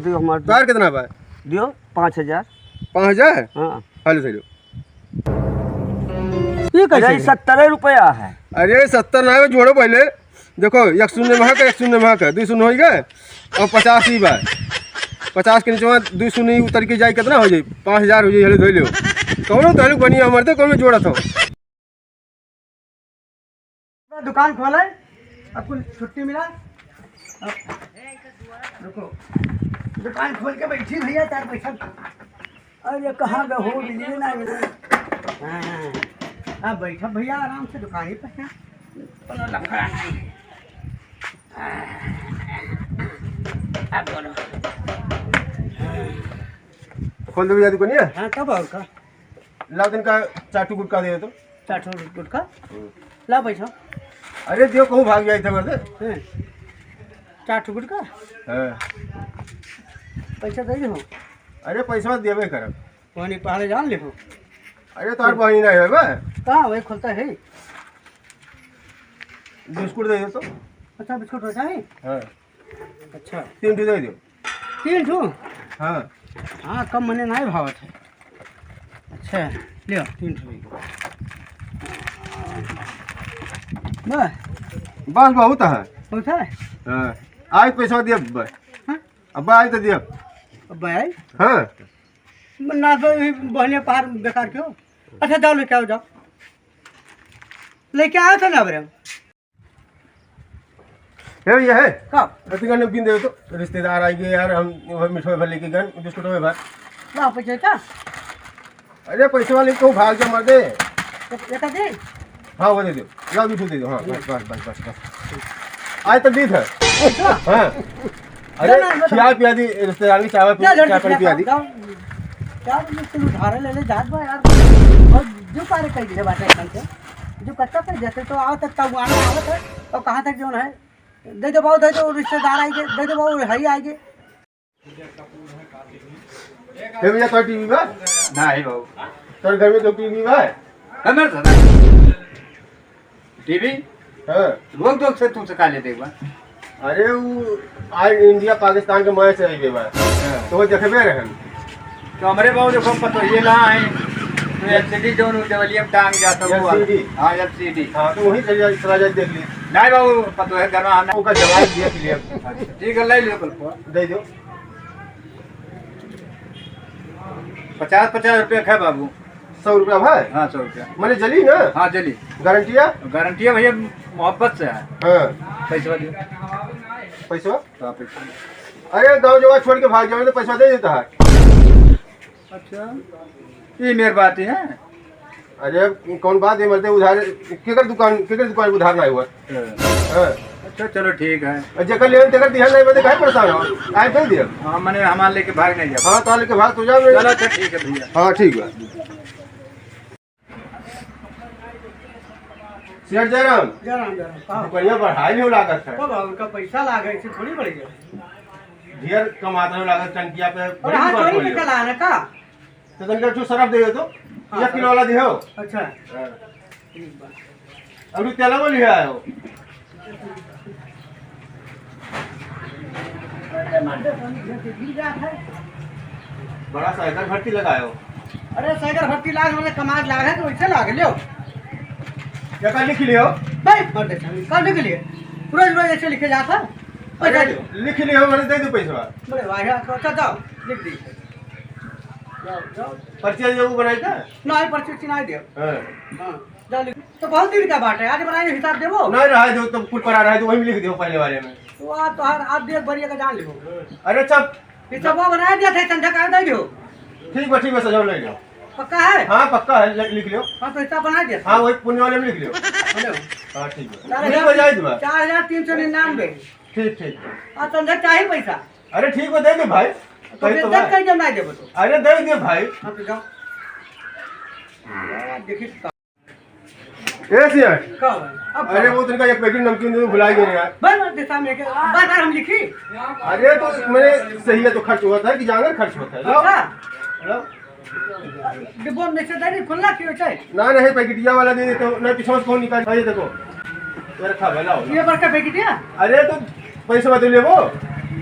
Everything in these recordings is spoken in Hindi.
दियो हमारे कार कितना बा दियो 5000। 5000। हाँ हेलो सही ये कैसे 70 रुपया है। अरे 70 ना है जोड़ो पहले देखो 1 शून्य महक 1 शून्य महक 2 शून्य हो गए और 50 ही बा 50 के नीचे 2 शून्य उतर के जाए कितना हो जाए 5000 हो जाए। हेलो धो लो कौन तो बढ़िया हमारे कौन में जोड़ा था दुकान खोला है आपको छुट्टी मिला रुको दुकान खोल के बैठी भैया 4 पैसा। अरे कहाँ गए हो मिलिए ना हाँ अब बैठा भैया आराम से दुकान ही पे है कोनो लफड़ा नहीं अब बोलो खोल दो भैया दुकान है। हाँ कब और का लाओ दिन का चाटू गुटका दे तो 400 गुटका ला बैठो। अरे दियो कहूँ भाग जाए थे मर्द 400 गुटका हाँ पैसा दे दो। अरे पैसा देवे कर वहीं पहले जान लिखो। अरे तो बहनी नहीं है बा कहाँ वही खोलता है बिस्कुट दे दो तो अच्छा बिस्कुट होता है। हाँ अच्छा 3 दे दो 3 ठो हाँ हाँ कम मने नहीं भावत है। अच्छा लियो 3 ठो बस बस बहुत है बहुत है। हाँ आज पैसा दिया बस हाँ अब आज तो दिया अब भाई हाँ ना तो बहने पार बेकार क्यों। अच्छा जाओ लेके आओ जाओ लेके आया था ना बरे है ये है कब रति का नमकीन दे तो रिश्तेदार आएंगे यार हम मिठो भर लेके गन बिस्कुट में भर वहाँ पे क्या अरे पैसे वाले को भाग जा मर दे एक दे हाँ वो दे दो लाओ बिस्कुट दे दो हाँ बस बस बस बस बस आज तो दी था हाँ अरे चाय पिया दी रिश्तेदार की चाय पानी पिया दी क्या उधारे ले ले जात बा यार और जो कार्य कर दिए बात है से जो कच्चा कर जैसे तो आओ तक तब आना आवत है और कहाँ तक जो है दे दो बहुत दे दो रिश्तेदार आएंगे दे दो बहुत है आएंगे। हे भैया तो टीवी बा नहीं बाबू तो घर में तो टीवी बा हमारे साथ टीवी हाँ रोक टोक से तुमसे का लेते एक बार। अरे वो आज इंडिया पाकिस्तान के मैच है बा तो वो देखबे रहन तो हमारे बाबू देखो पतो ये ला है तो एलसीडी जो देवलियम टांग जाता वो LCD हाँ एलसीडी हाँ तो वहीं चल जा देख ली नहीं बाबू पतो है घर में आना उनका जवाब दिया के लिए ठीक है ले लियो कल को दे दो 50-50 रुपये है बाबू 100 रुपया भाई हाँ 100 रुपया मैंने चली ना हाँ चली गारंटिया गारंटी है भैया मोहब्बत से है हाँ पैसा दियो पैसा तो आप पैसा अरे गाँव जगह छोड़ के भाग जाओ तो पैसा दे देता है। अच्छा ये मेरी बात है। अरे कौन बात है मरते उधार केकर दुकान उधार नहीं हुआ हाँ अच्छा चलो ठीक है जगह ले तेकर दिया नहीं बते काहे परेशान हो आए दे दिया हाँ मैंने हमारे लेके भाग नहीं जा हाँ तो लेके भाग तो जा चलो अच्छा ठीक है भैया हाँ ठीक है शेर जयराम जरा बढ़िया बढ़ाई नहीं लागत है कब उनका पैसा लागे इसे थोड़ी बढ़ गया ढेर कमाता नहीं लागत टंकिया पे और हाँ चोरी निकल आना का तो तनका जो सरफ दे दो 1 किलो वाला दियो अच्छा अभी तेला वाली है आयो बड़ा साइकिल भट्टी लगायो अरे साइकिल भट्टी लाग मैंने कमाज लाग है तो वैसे लाग लियो जगह लिख लियो भाई मर दे कब लिख लिए रोज रोज ऐसे लिखे जाता पैसा अरे दो लिख लियो मैंने दे दो पैसा बड़े भाई अच्छा जाओ लिख दी जाओ जाओ पर्ची जो बनाई का नहीं पर्ची चिनाई दियो हां हाँ जाओ लिख तो बहुत दिन का बात है आज बनाए हिसाब देवो नहीं रहा जो तो कुछ पड़ा रहा तो वही लिख दियो पहले वाले में तो आप तो हर आप देख बढ़िया का जान लिखो अरे सब हिसाब वो बनाया दिया था संध्या का दे दियो ठीक है सजाओ ले जाओ पक्का है हाँ पक्का है लिख लियो हाँ तो हिसाब बना दिया हाँ वही पुण्य वाले में लिख लियो हेलो हाँ ठीक है नहीं बजाई दूँ 4399 ठीक ठीक और संध्या चाहिए पैसा अरे ठीक है दे दे भाई तो कहीं तो देख भाई। कर जब नहीं देबो तो अरे दे दे भाई हाँ तो जाओ देखिए ए सियार कब अब अरे वो तेरे का एक पैकेट नमकीन दे भुला गए यार भाई मैं देता में बार बार हम लिखी अरे तो मैंने सही है तो खर्च होता है कि जाकर खर्च होता है लो अच्छा लो डिब्बा में से दे खुला क्यों चाहिए ना नहीं पैकेटिया वाला दे देते हो ना पीछे से कौन निकाल ये देखो ये रखा भाई लाओ ये बार का पैकेट है अरे तो पैसे बदल ले वो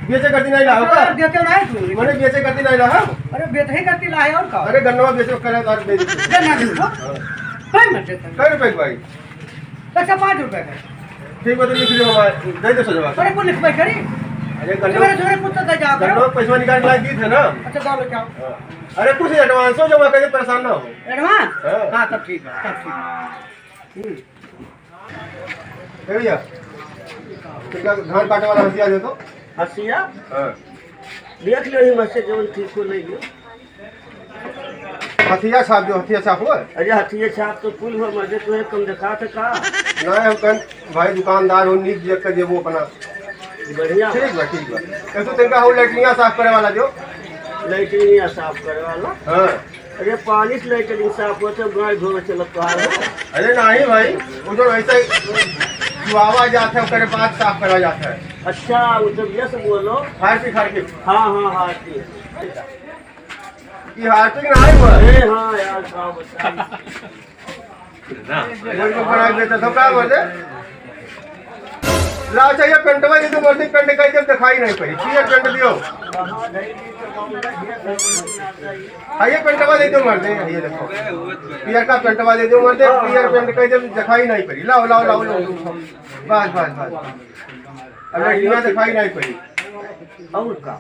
बेचे करती नहीं लाओ का देते नहीं तू मैंने बेचे करती नहीं लाओ अरे बेच ही करती लाए और का अरे गन्नवा बेचो करे तो आज दे दे देना दे भाई मत देता कई रुपए की भाई अच्छा 5 रुपए का ठीक है तो लिख लो हमारे दे दो सजवा अरे को लिख भाई करी अरे मेरे जोरे पुत्र दे जा करो गन्नवा पैसा निकाल के ला दी थे ना अच्छा जाओ ले जाओ अरे कुछ एडवांस हो जमा करके परेशान ना हो एडवांस हाँ। हां तब ठीक है तब ठीक है ए भैया कितना धान काटे वाला हंसिया दे तो हसिया हां देख लो ही मत से जो ठीक हो ले लो। हथिया छाप जो हथिया छाप हुआ अरे हथिये छाप तो कुल हो मजे तो कम दिखा था का ना हम कन भाई दुकानदार हो नीक देख कर देबो अपना बढ़िया ठीक बा ऐसे तनका हो लैट्रिन साफ करे वाला जो लाइटिंग साफ करे वाला। हां अरे पानी से लाइटिंग साफ हो तो गाय धोवे चलत तो आ अरे नहीं भाई वो जो ऐसे जुआवा जाता है उसके बाद साफ करा जाता है अच्छा मतलब ये सब बोलो। हार्पिक हाँ ये हार्पिक ना है वो अरे हाँ यार का बता वो जो बना देता तो क्या बोलते लाओ चाहिए पेंटवा दे दो मर्दी पेंट कहीं जब दिखाई नहीं पड़ी क्लियर पेंट दियो आइए पेंटवा दे दो मर्दी ये देखो क्लियर का पेंटवा दे दो मर्दी क्लियर पेंट कहीं जब दिखाई नहीं पड़ी लाओ बस अब लड़कियां दिखाई नहीं पड़ी और का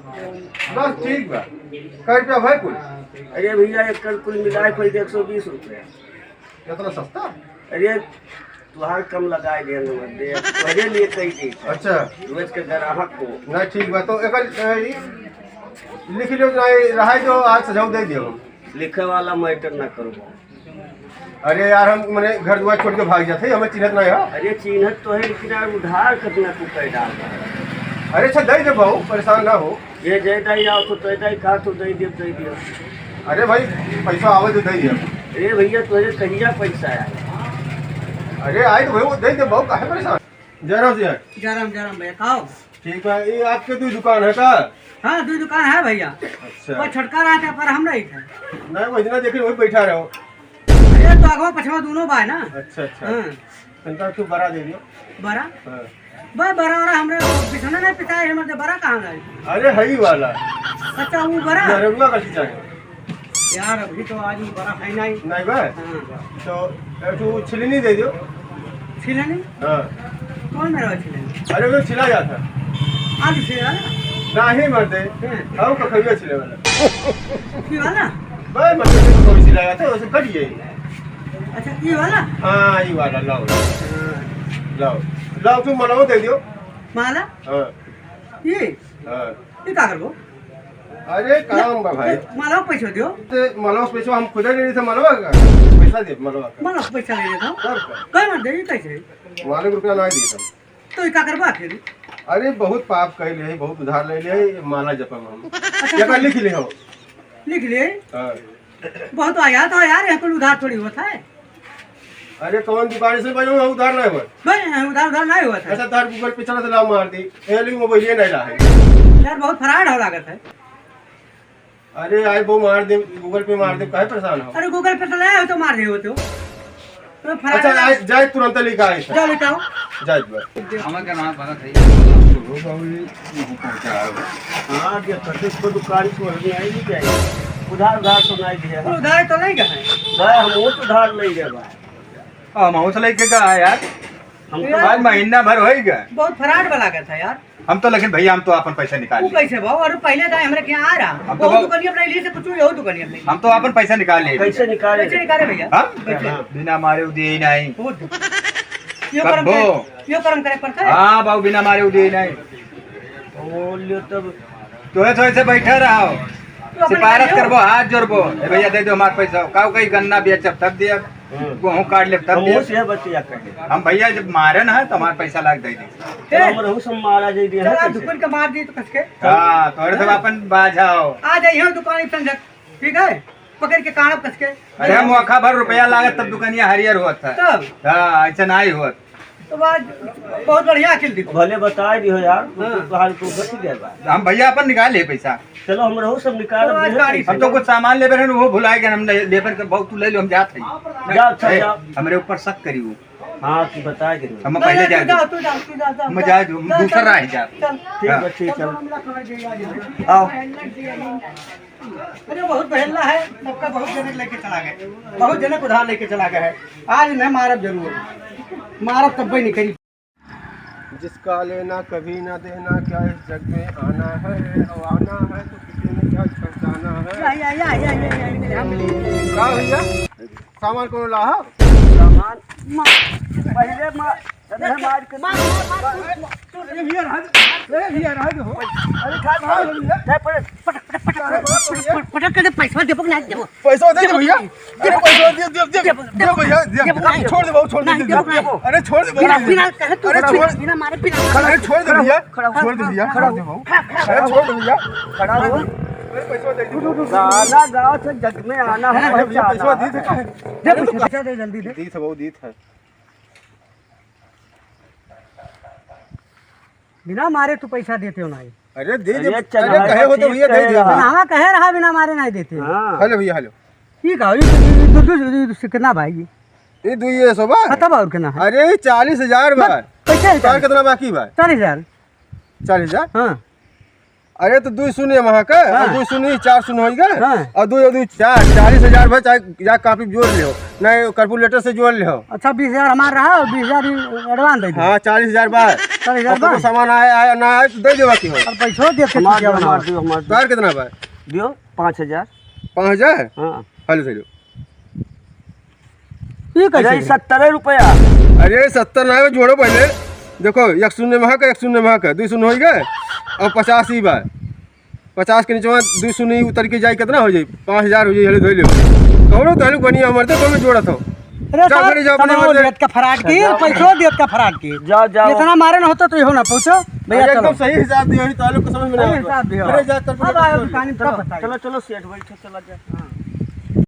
बस ठीक बा कै रुपया भाई कुल अरे भैया एक कल कुल मिलाए पड़ 120 रुपया। इतना सस्ता अरे तुहार कम लगाए दे पहले लिए कही थी अच्छा रोज के ग्राहक को नहीं ठीक बा तो एक लिख लो नहीं रहा जो आज सजाऊ दे दियो लिखे वाला मैटर ना करो। अरे यार हम मैंने घर दुआर छोड़ के भाग जाते हमें चिन्हत नहीं हो अरे चिन्हत तो है लेकिन यार उधार कितना तू कर डाल अरे अच्छा दे दे बहु परेशान ना हो ये जय दाई आओ तो तय दाई कहा तो दे दियो। अरे भाई पैसा आवे तो दे दियो अरे भैया तुझे कहिया पैसा आया अरे आए तो भाई वो दे दे बहु काहे परेशान जयराम जी जरम भैया खाओ ठीक है ये आपके दो दुकान है का हाँ 2 दुकान है भैया अच्छा पर छोटका रहता पर हम नहीं थे नहीं वही ना देखे वही बैठा रहो अरे तो आगवा पछवा दोनों बा ना अच्छा हाँ इनका क्यों बड़ा दे दियो बड़ा हाँ। भाई बड़ा और हमरे बिछोना नहीं पिताए हमरे बड़ा कहाँ गए अरे हई वाला अच्छा वो बड़ा जरूर का चाहिए यार अभी तो आज वो बड़ा है नहीं नहीं बा हाँ तो तू छिलनी दे दियो छिले नहीं हाँ कौन मेरा छिले अरे वो छिला जाता आज छिला ना नहीं मरते हम का खइया छिले वाला की वाला भाई मतलब तो कोई छिला जाता उसे कटिए अच्छा ये वाला हाँ ये वाला लाओ लाओ तू मनाओ दे दियो माला हाँ ये हाँ का करबो अरे काम बा भाई माला पैसा दियो ते मलवा पैसा हम खुद नहीं थे मलवा का पैसा दे मलवा का माला पैसा ले लेता कर का कई मत दे कैसे मालिक रुपया ना दी हम तो का करबा फिर अरे बहुत पाप कह ले बहुत उधार ले ले माला जपम हम अच्छा, जगह लिख ले हो लिख लिए हाँ बहुत आया तो यार यहाँ पर उधार थोड़ी होता है अरे कौन दुकान से भाई उधार नहीं हुआ भाई उधार उधार नहीं हुआ था ऐसा तार गूगल पे चला तो मार दी एली मोबाइल नहीं ला है यार बहुत फराड हो लागत है अरे आए वो मार दे गूगल पे मार दे काहे परेशान हो अरे गूगल पे तो ले हो तो मार रहे हो तो फराड अच्छा आए जाए तुरंत लिखा है जाओ लेटाओ जाए बस हमें क्या नाम पता था हाँ ये कटे को दुकान को नहीं चाहिए उधार तो नहीं दिया उधार तो नहीं गए भाई हम वो उधार नहीं दे भाई हम लेके का यार हम यार, आज महीना भर हो ही गए बहुत फराड वाला गया था यार हम तो लेकिन भैया हम तो अपन पैसा निकाल वो लिए कैसे भाव और पहले था हमरे क्या आ रहा हम तो वो दुकानी अपने लिए से कुछ हो दुकानी अपने हम तो अपन पैसा निकाल लिए कैसे निकाले कैसे निकाले भैया हम कैसे? बिना मारे दिए नहीं खुद कब्बो। यो कर्म करे पड़ता है हाँ बाबू बिना मारे दिए नहीं बोलियो तब तो ऐसे बैठा रहो तो अपने सिफारिश करियो। करबो हाथ जोड़बो ए भैया दे दो हमारे पैसा काऊ कहीं गन्ना बेचब तब दिया गेहूँ काट ले तब हम दिया से बतिया कर हम भैया जब मारे ना है तो हमारे पैसा लाग दे दी हम रहू सब मारा जाई दिया चल है आप दुकान का मार दी तो कसके हाँ तो सब अपन बाझाओ आ जाइए दुकान पे संजक ठीक है पकड़ के कानब कसके अरे हम वखा भर रुपया लागत तब दुकानिया हरियर हुआ था तब हाँ ऐसा नहीं हुआ तो बात बहुत बढ़िया अखिल दिखो भले बता दियो यार तोहार को बच गया बा हम भैया अपन निकाल ले पैसा चलो हम रहू सब निकाल तो आज गाड़ी हम तो कुछ सामान ले रहे वो भुला गए हम लेबर के बहुत तू ले लो हम जाते जाओ, अच्छा, जाओ। हमरे ऊपर शक करी वो हाँ तू बता के हम पहले जा जा तू जा हम जा दूसरा है जा चल ठीक है ठीक चल आओ। अरे बहुत बहला है, सबका बहुत जनक लेके चला गए, बहुत जनक उधार लेके चला गया है। आज मैं मारब जरूर, मारब तब भी नहीं करी। जिसका लेना कभी ना देना, क्या इस जग में आना है और आना है तो किसी ने क्या छुड़ाना है। क्या भैया सामान कौन ला है? सामान पहले मार के पटक के पैसा देबो ना देबो, पैसा दे दे भैया। अरे पैसा दे भैया, छोड़ दे बाबू, छोड़ दे। अरे छोड़ दे बिना बाबू, बिना मारे बिना अरे छोड़ दे भैया, छोड़ दे भैया, छोड़ दे बाबू, अरे छोड़ दे भैया, खड़ा हो। पैसा दे दे। गाना गाँव से जग में आना है पैसा दी दे पैसा दे जल्दी दे। दी बाबू, दी है। बिना मारे तू पैसा देते हो नहीं? अरे दे दे, अरे अरे चल कहे हो तो भैया दे दे। हवा कहे रहा बिना मारे नहीं देते। हाँ हेलो भैया, हेलो। ठीक है ये कितना भाई ये दू ये सो बा। खत्म और कितना है? अरे 40,000 बा। कैसे तार कितना बाकी बा? 40,000। 40,000। हाँ अरे तो 2 शून्य वहाँ का, हाँ। 2 शून्य 4 शून्य हो गए, हाँ। और 2 4 40,000 भाई, चाहे या कॉपी जोड़ ले हो, नहीं कैलकुलेटर से जोड़ ले हो। अच्छा 20,000 हमारा रहा और 20,000 एडवांस दे दो। हाँ 40,000 बार 40,000 तो सामान आया ना आया तो दे देवा की हो। और पैसा दे के हमार क्या दियो बनाओ? हमार दियो हमार तार कितना बा? दियो 5,000। 5,000। हाँ हेलो हेलो। ये अरे कैसे 70 रुपया। अरे 70 ना जोड़ो पहले, देखो 1 शून्य वहाँ का 1 शून्य वहाँ का 2 शून्य हो गए, और 50 ही बा। 50 के नीचे 2 शून्य उतर के जाए कितना हो जाए? 5,000 हो जाए। हेलो धोई लो कहो तो हेलो बढ़िया मरते तो मैं जोड़ा था। अरे जा मेरी जाओ, अपने मर्जी। देत का फराड की पैसा देत का फराड की। जाओ जाओ। इतना मारे ना होता तो ये हो ना पूछो भैया। अरे चलो एकदम सही हिसाब दियो, तालुक को समझ में नहीं सही आता। हिसाब दियो। अरे जा कर अब आयो दुकान पर बताइए। चलो चलो सेठ बैठो चला जा।